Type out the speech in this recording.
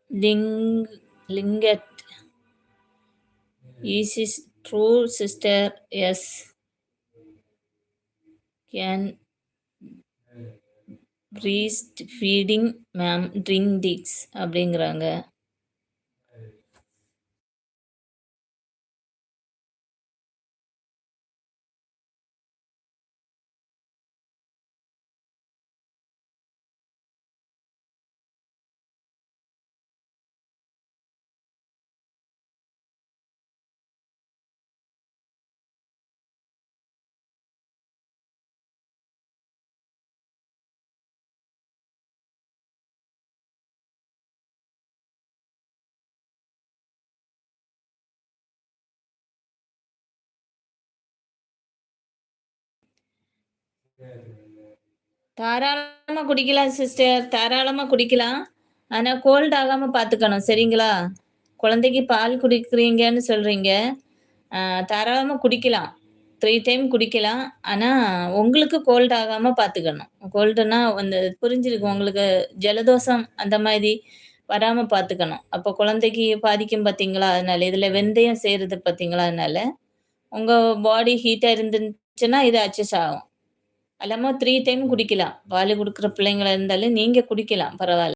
Ling Linget is his true sister. Yes, can breastfeeding ma'am drink this அப்படிங்கிறாங்க. தாராளமா குடிக்கலாம் sister. தாராளமா குடிக்கலாம். ஆனா கோல்ட் ஆகாம பார்த்துக்கணும். சரிங்களா? குழந்தைக்கு பால் குடிக்கிறீங்கன்னு சொல்றீங்க. அ தாராளமா குடிக்கலாம். 3 டைம் குடிக்கலாம். ஆனா உங்களுக்கு கோல்ட் ஆகாம பார்த்துக்கணும். கோல்டுன்னா அந்த புரிஞ்சிருக்கும் உங்களுக்கு ஜலதோஷம் அந்த மாரி வராம பார்த்துக்கணும். அப்போ குழந்தைக்கு பாதிக்கும் பார்த்தீங்களா? அதனால. இதில வெந்தயம் சேருது பார்த்தீங்களா? அதனால. உங்க பாடி ஹீட்டா இருந்துச்சுன்னா, இது அட்ஜஸ்ட் ஆகும். அல்லாம 3 டைம் குடிக்கலாம். பால் குடுக்குற பிள்ளைங்களா இருந்தாலும் நீங்க குடிக்கலாம். பரவால்ல.